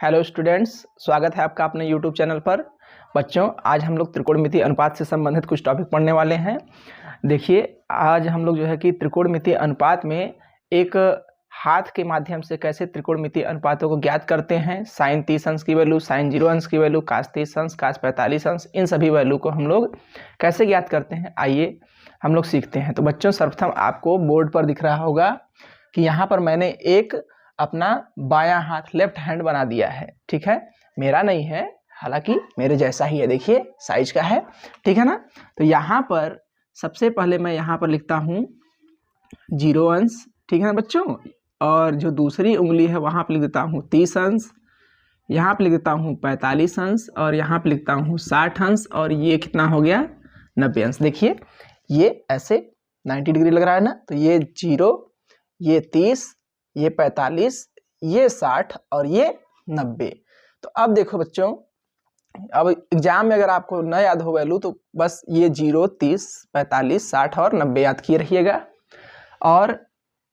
Hello students, स्वागत है आपका अपने यूट्यूब चैनल पर। बच्चों, आज हम लोग त्रिकोणमितीय अनुपात से संबंधित कुछ टॉपिक पढ़ने वाले हैं। देखिए, आज हम लोग जो है कि त्रिकोणमितीय अनुपात में एक हाथ के माध्यम से कैसे त्रिकोणमितीय अनुपातों को ज्ञात करते हैं। साइन 30 अंश की वैल्यू, साइन 0 अंश की वैल्यू, कास 30 अंश, कास 45 अंश, इन सभी वैल्यू को हम लोग कैसे ज्ञात करते हैं, आइए हम लोग सीखते हैं। तो बच्चों, सर्वप्रथम आपको बोर्ड पर दिख रहा होगा कि यहाँ पर मैंने एक अपना बायां हाथ लेफ्ट हैंड बना दिया है। ठीक है, मेरा नहीं है, हालांकि मेरे जैसा ही है, देखिए साइज का है। ठीक है ना। तो यहाँ पर सबसे पहले मैं यहाँ पर लिखता हूँ 0 अंश। ठीक है ना बच्चों, और जो दूसरी उंगली है वहाँ पर लिख देता हूँ 30 अंश, यहाँ पर लिख देता हूँ 45 अंश, और यहाँ पर लिखता हूँ 60 अंश, और ये कितना हो गया 90 अंश। देखिए ये ऐसे 90 डिग्री लग रहा है ना। तो ये 0, ये 30, ये 45, ये 60 और ये 90। तो अब देखो बच्चों, अब एग्जाम में अगर आपको न याद हो वैल्यू तो बस ये 0, 30, 45, 60 और 90 याद किए रहिएगा। और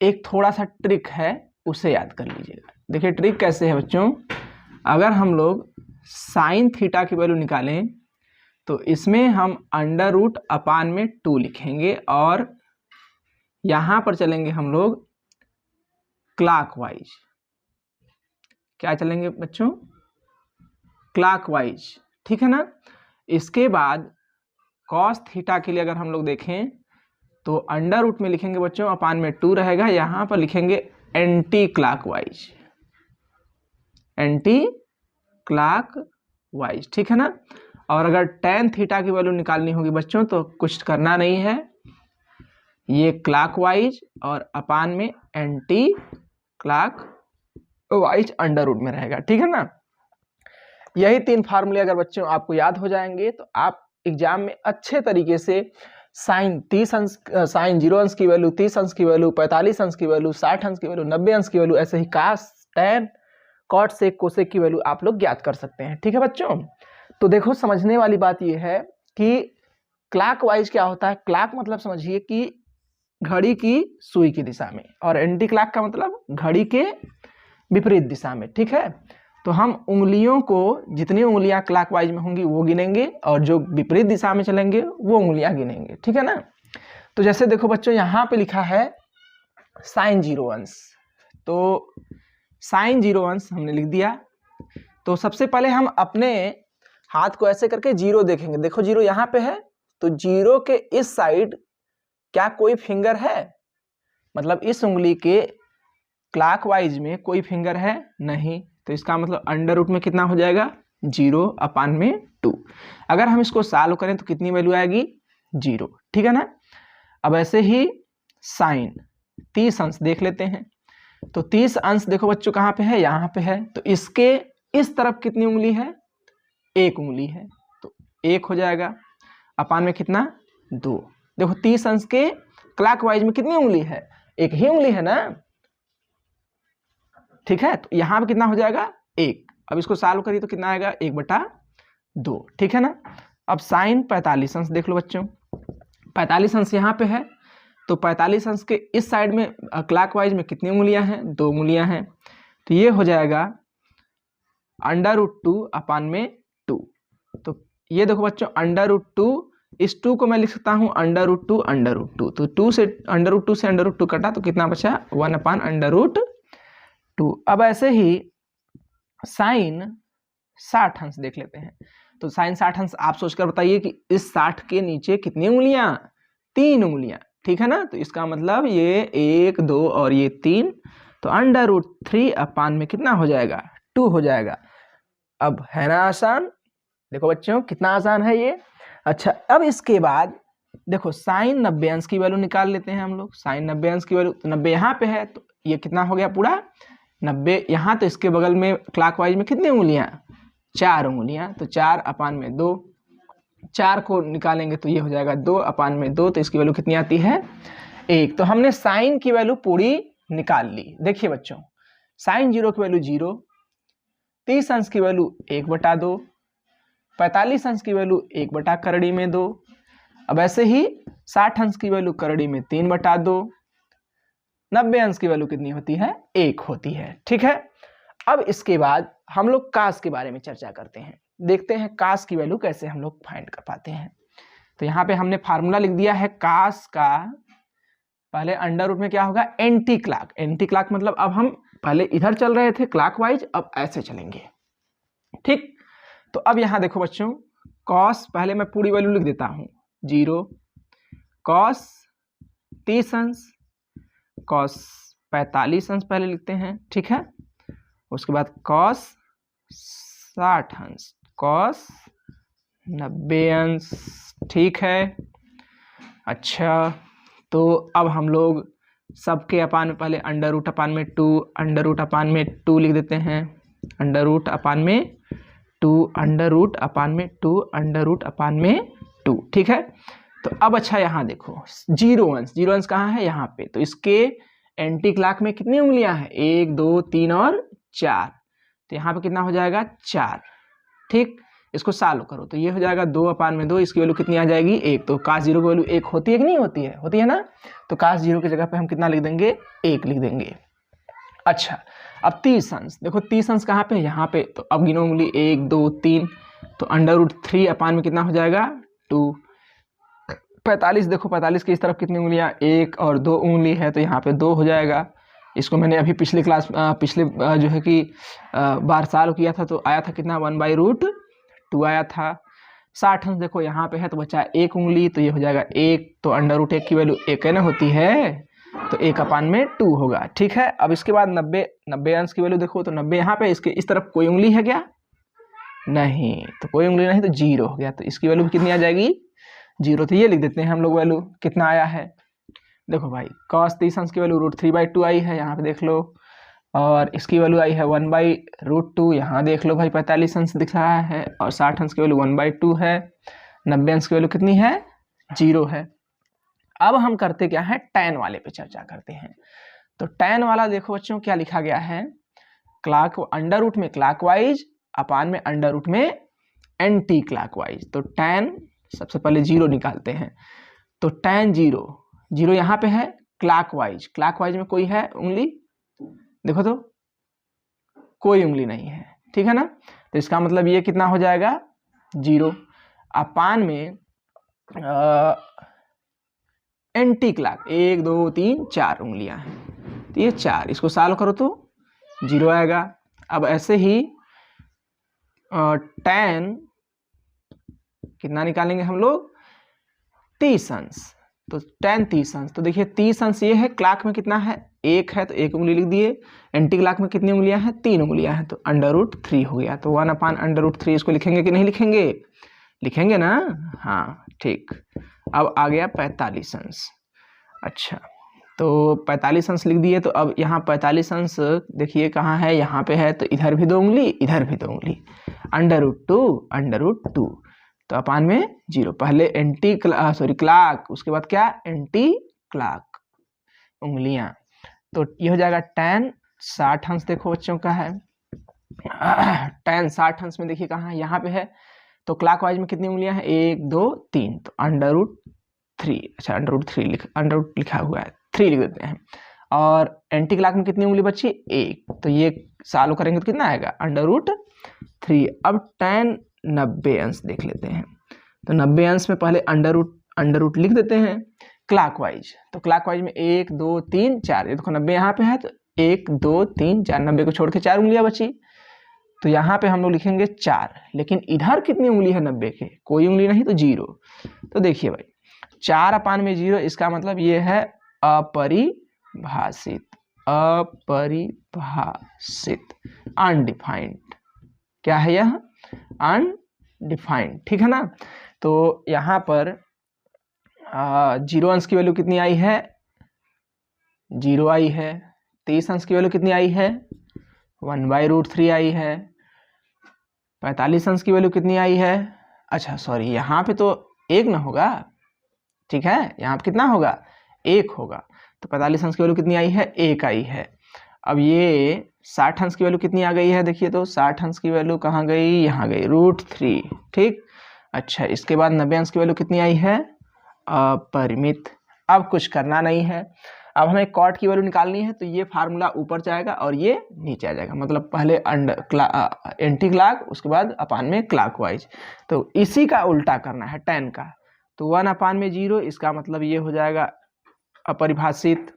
एक थोड़ा सा ट्रिक है, उसे याद कर लीजिएगा। देखिए ट्रिक कैसे है बच्चों, अगर हम लोग साइन थीटा की वैल्यू निकालें तो इसमें हम अंडर रूट अपान में 2 लिखेंगे, और यहाँ पर चलेंगे हम लोग क्लॉकवाइज। क्या चलेंगे बच्चों? क्लॉकवाइज। ठीक है ना। इसके बाद कॉस थीटा के लिए अगर हम लोग देखें तो अंडर रूट में लिखेंगे बच्चों, अपान में 2 रहेगा, यहाँ पर लिखेंगे एंटी क्लॉकवाइज, एंटी क्लॉकवाइज। ठीक है ना। और अगर टेन थीटा की वैल्यू निकालनी होगी बच्चों तो कुछ करना नहीं है, ये क्लॉकवाइज और अपान में एंटी क्लॉकवाइज अंडर रूट में रहेगा। ठीक है ना। यही 3 फार्मूले अगर बच्चों आपको याद हो जाएंगे तो आप एग्जाम में अच्छे तरीके से साइन 30 अंश, साइन 0 अंश की वैल्यू, 30 अंश की वैल्यू, 45 अंश की वैल्यू, 60 अंश की वैल्यू, 90 अंश की वैल्यू, ऐसे ही कास, टैन, कॉट सेक, कोसेक की वैल्यू आप लोग ज्ञात कर सकते हैं। ठीक है बच्चों। तो देखो, समझने वाली बात यह है कि क्लॉकवाइज क्या होता है। क्लॉक मतलब समझिए कि घड़ी की सुई की दिशा में, और एंटी क्लॉक का मतलब घड़ी के विपरीत दिशा में। ठीक है। तो हम उंगलियों को, जितनी उंगलियां क्लॉकवाइज में होंगी वो गिनेंगे, और जो विपरीत दिशा में चलेंगे वो उंगलियां गिनेंगे। ठीक है ना। तो जैसे देखो बच्चों, यहाँ पे लिखा है साइन 0 अंश, तो साइन 0 अंश हमने लिख दिया। तो सबसे पहले हम अपने हाथ को ऐसे करके 0 देखेंगे। देखो 0 यहाँ पे है, तो 0 के इस साइड क्या कोई फिंगर है? मतलब इस उंगली के क्लॉकवाइज में कोई फिंगर है? नहीं। तो इसका मतलब अंडर रूट में कितना हो जाएगा? 0 अपान में 2। अगर हम इसको सॉल्व करें तो कितनी वैल्यू आएगी? 0। ठीक है ना। अब ऐसे ही साइन 30 अंश देख लेते हैं। तो 30 अंश देखो बच्चों कहाँ पे है? यहाँ पे है। तो इसके इस तरफ कितनी उंगली है? 1 उंगली है, तो 1 हो जाएगा, अपान में कितना? 2। देखो 30 अंश के क्लॉकवाइज में कितनी उंगली है? 1 ही उंगली है ना। ठीक है। तो यहाँ पे कितना हो जाएगा? 1। अब इसको सॉल्व करिए तो कितना आएगा? 1/2। ठीक है ना। अब साइन 45 अंश देख लो बच्चों। 45 अंश यहाँ पे है, तो 45 अंश के इस साइड में क्लॉकवाइज में कितनी उंगलियां हैं? 2 उंगलियां हैं। तो ये हो जाएगा अंडर रूट 2 अपान में 2। तो ये देखो बच्चों, अंडर रूट 2, इस 2 को मैं लिख सकता हूँ अंडर रूट 2 अंडर रूट 2। तो 2 से अंडर रूट 2 से अंडर रूट 2 कटा तो कितना बचा? 1 अपान अंडर रूट 2। अब ऐसे ही साइन 60 अंश देख लेते हैं। तो साइन 60 अंश आप सोचकर बताइए कि इस 60 के नीचे कितनी उंगलियां? 3 उंगलियां। ठीक है ना। तो इसका मतलब ये 1, 2 और ये 3, तो अंडर रूट 3 अपान में कितना हो जाएगा? 2 हो जाएगा। अब है ना आसान? देखो बच्चों कितना आसान है ये। अच्छा, अब इसके बाद देखो साइन 90 अंश की वैल्यू निकाल लेते हैं हम लोग। साइन 90 अंश की वैल्यू, तो 90 यहाँ पे है, तो ये कितना हो गया पूरा 90 यहाँ। तो इसके बगल में क्लॉकवाइज में कितनी उंगलियां? 4 उंगलियां। तो 4 अपान में 2, 4 को निकालेंगे तो ये हो जाएगा 2 अपान में 2। तो इसकी वैल्यू कितनी आती है? 1। तो हमने साइन की वैल्यू पूरी निकाल ली। देखिए बच्चों, साइन 0 की वैल्यू 0, 30 अंश की वैल्यू 1/2, 45 अंश की वैल्यू 1 करड़ी में 2। अब ऐसे ही 60 अंश की वैल्यू करड़ी में 3/2, 90 अंश की वैल्यू कितनी होती है? 1 होती है। ठीक है। अब इसके बाद हम लोग कास के बारे में चर्चा करते हैं, देखते हैं कास की वैल्यू कैसे हम लोग फाइंड कर पाते हैं। तो यहाँ पे हमने फार्मूला लिख दिया है कास का, पहले अंडर रूट में क्या होगा एंटी क्लॉक, एंटी क्लॉक मतलब अब हम पहले इधर चल रहे थे क्लॉकवाइज, अब ऐसे चलेंगे, ठीक। तो अब यहाँ देखो बच्चों, कॉस पहले मैं पूरी वैल्यू लिख देता हूँ 0, कॉस 30 अंश, कॉस 45 अंश पहले लिखते हैं, ठीक है। उसके बाद कॉस 60 अंश, कॉस 90 अंश, ठीक है। अच्छा, तो अब हम लोग सबके अपान में पहले अंडर रूट अपान में 2, अंडर रूट अपान में 2 लिख देते हैं, अंडर रूट अपान में 2, अंडर रूट अपान में 2, अंडर रूट अपान में 2, ठीक है। तो अब अच्छा यहाँ देखो 0 अंश, 0 अंश कहाँ है यहाँ पे, तो इसके एंटी क्लॉक में कितनी उंगलियां हैं 1 2 3 और 4, तो यहाँ पे कितना हो जाएगा 4, ठीक। इसको सॉल्व करो तो ये हो जाएगा 2 अपान में 2, इसकी वैल्यू कितनी आ जाएगी 1, तो कास 0 की वैल्यू 1 होती है कि नहीं होती है, होती है ना। तो कास 0 की जगह पे हम कितना लिख देंगे 1 लिख देंगे। अच्छा, अब 30 अंश, देखो 30 अंश कहाँ पे यहाँ पे, तो अब गिनो उंगली 1 2 3, तो अंडर रूट 3 अपान में कितना हो जाएगा 2। 45 देखो 45 की इस तरफ कितनी उंगलियां 1 और 2 उंगली है, तो यहाँ पे 2 हो जाएगा। इसको मैंने अभी पिछले क्लास पिछले जो है कि बार सॉल्व किया था तो आया था कितना 1/√2 आया था। 60 अंश देखो यहाँ पे है तो बचा 1 उंगली, तो ये हो जाएगा 1, तो अंडर रूट 1 की वैल्यू 1 है ना होती है, तो 1 अपान में 2 होगा, ठीक है। अब इसके बाद 90 अंश की वैल्यू देखो, तो 90 यहाँ पे इसके इस तरफ कोई उंगली है क्या, नहीं, तो कोई उंगली नहीं, तो 0 हो गया, तो इसकी वैल्यू कितनी आ जाएगी 0, तो ये लिख देते हैं हम लोग वैल्यू कितना आया है। देखो भाई cos 30 अंश की वैल्यू √3/2 आई है, यहाँ पे देख लो, और इसकी वैल्यू आई है 1/√2, यहाँ देख लो भाई 45 अंश दिख रहा है, और 60 अंश की वैल्यू 1/2 है, 90 अंश की वैल्यू कितनी है 0 है। अब हम करते क्या है tan वाले पे चर्चा करते हैं। तो tan वाला देखो बच्चों क्या लिखा गया है, क्लॉक अंडर रूट में क्लॉकवाइज अपान में अंडर रूट में एंटी क्लॉकवाइज, तो tan सबसे पहले 0 निकालते हैं, तो tan 0 यहाँ पे है क्लॉकवाइज, क्लॉकवाइज में कोई है उंगली, देखो तो कोई उंगली नहीं है, ठीक है ना, तो इसका मतलब ये कितना हो जाएगा 0 अपान में एंटी क्लॉक 1 2 3 4 उंगलियां हैं, तो ये 4, इसको सॉल्व करो तो 0 आएगा। अब ऐसे ही tan कितना निकालेंगे हम लोग 30 अंश, तो tan 30 अंश, तो देखिए 30 अंश ये है, क्लॉक में कितना है 1 है, तो 1 उंगली लिख दिए, एंटी क्लॉक में कितनी उंगलियां हैं 3 उंगलियां हैं, तो अंडर रूट 3 हो गया, तो 1 अपान अंडर रूट 3 इसको लिखेंगे कि नहीं लिखेंगे, लिखेंगे ना, हाँ ठीक। अब आ गया 45 अंश, अच्छा तो 45 अंश लिख दिए, तो अब यहाँ 45 अंश देखिए कहाँ है, यहाँ पे है, तो इधर भी 2 उंगली इधर भी 2 उंगली, अंडर रूट 2 तो अपान में 0, पहले एंटी क्लॉक, उसके बाद क्या एंटी क्लॉक उंगलियां, तो ये हो जाएगा tan 60 अंश, देखो बच्चों का है tan 60 अंश में देखिए कहाँ है, यहाँ पे है, तो क्लॉकवाइज में कितनी उंगलियां हैं 1 2 3, तो अंडर रूट 3, अच्छा अंडर रूट लिखा हुआ है 3 लिख देते हैं, और एंटी क्लॉक में कितनी उंगली बची 1, तो ये सॉल्व करेंगे तो कितना आएगा अंडर रूट 3। अब tan 90 अंश देख लेते हैं, तो 90 अंश में पहले अंडर रूट लिख देते हैं क्लॉकवाइज, तो क्लॉकवाइज में 1 2 3 4, ये देखो 90 यहाँ पे है, तो 1 2 3 4, 90 को छोड़ के 4 उंगलियां बची, तो यहाँ पे हम लोग लिखेंगे 4, लेकिन इधर कितनी उंगली है 90 के, कोई उंगली नहीं, तो 0, तो देखिए भाई 4 अपान में 0, इसका मतलब ये है अपरिभाषित, अनडिफाइंड, क्या है यह अनडिफाइंड, ठीक है ना। तो यहाँ पर 0 अंश की वैल्यू कितनी आई है 0 आई है, 30 अंश की वैल्यू कितनी आई है 1/√3 आई है, 45 अंश की वैल्यू कितनी आई है, अच्छा सॉरी यहाँ पे तो 1 ना होगा, ठीक है, यहाँ पे कितना होगा 1 होगा, तो 45 अंश की वैल्यू कितनी आई है 1 आई है। अब ये 60 अंश की वैल्यू कितनी आ गई है, देखिए तो 60 अंश की वैल्यू कहाँ गई, यहाँ गई √3, ठीक। अच्छा इसके बाद 90 अंश की वैल्यू कितनी आई है अपरिमित। अब कुछ करना नहीं है, अब हमें कॉट की वैल्यू निकालनी है, तो ये फार्मूला ऊपर जाएगा और ये नीचे आ जाएगा, मतलब पहले एंटी क्लॉक, उसके बाद अपान में क्लॉकवाइज। तो इसी का उल्टा करना है tan का, तो 1 अपान में 0, इसका मतलब ये हो जाएगा अपरिभाषित।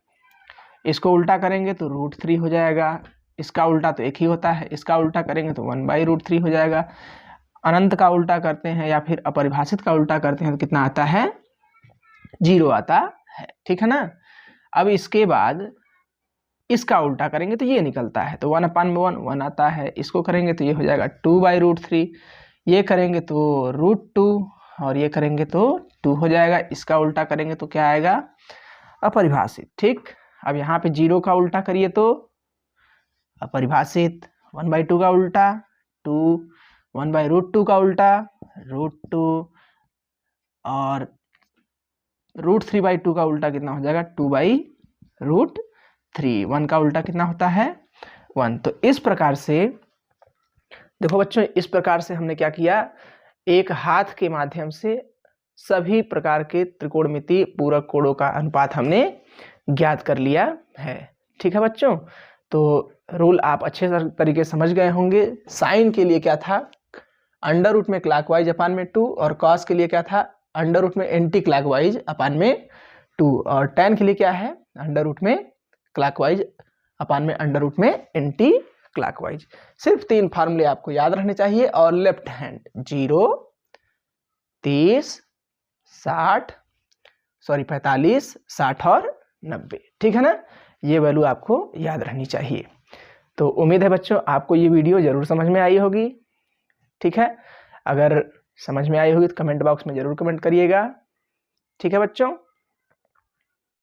इसको उल्टा करेंगे तो √3 हो जाएगा, इसका उल्टा तो एक ही होता है, इसका उल्टा करेंगे तो 1/√3 हो जाएगा। अनंत का उल्टा करते हैं या फिर अपरिभाषित का उल्टा करते हैं तो कितना आता है, 0 आता है, ठीक है ना। अब इसके बाद इसका उल्टा करेंगे तो ये निकलता है, तो 1 अपान में 1 आता है, इसको करेंगे तो ये हो जाएगा 2/√3, ये करेंगे तो √2 और ये करेंगे तो 2 हो जाएगा। इसका उल्टा करेंगे तो क्या आएगा, अपरिभाषित, ठीक। अब यहाँ पे 0 का उल्टा करिए तो अपरिभाषित, 1/2 का उल्टा 2, 1/√2 का उल्टा √2 और √3/2 का उल्टा कितना हो जाएगा, 2/√3। 1 का उल्टा कितना होता है, 1। तो इस प्रकार से देखो बच्चों, इस प्रकार से हमने क्या किया, एक हाथ के माध्यम से सभी प्रकार के त्रिकोणमितीय पूरक कोणों का अनुपात हमने ज्ञात कर लिया है, ठीक है बच्चों। तो रूल आप अच्छे तरीके से समझ गए होंगे। साइन के लिए क्या था, अंडर रूट में क्लॉकवाइज अपान में 2, और कॉस के लिए क्या था, अंडर रूट में एंटी क्लॉकवाइज अपान में 2, और tan के लिए क्या है, अंडर रूट में क्लॉकवाइज अपान में अंडर रूट में एंटी क्लॉकवाइज। सिर्फ 3 फार्मूले आपको याद रहने चाहिए, और लेफ्ट हैंड 0, 30, 45, 60 और 90, ठीक है ना। ये वैल्यू आपको याद रहनी चाहिए। तो उम्मीद है बच्चों आपको ये वीडियो जरूर समझ में आई होगी, ठीक है। अगर समझ में आई होगी तो कमेंट बॉक्स में जरूर कमेंट करिएगा, ठीक है बच्चों।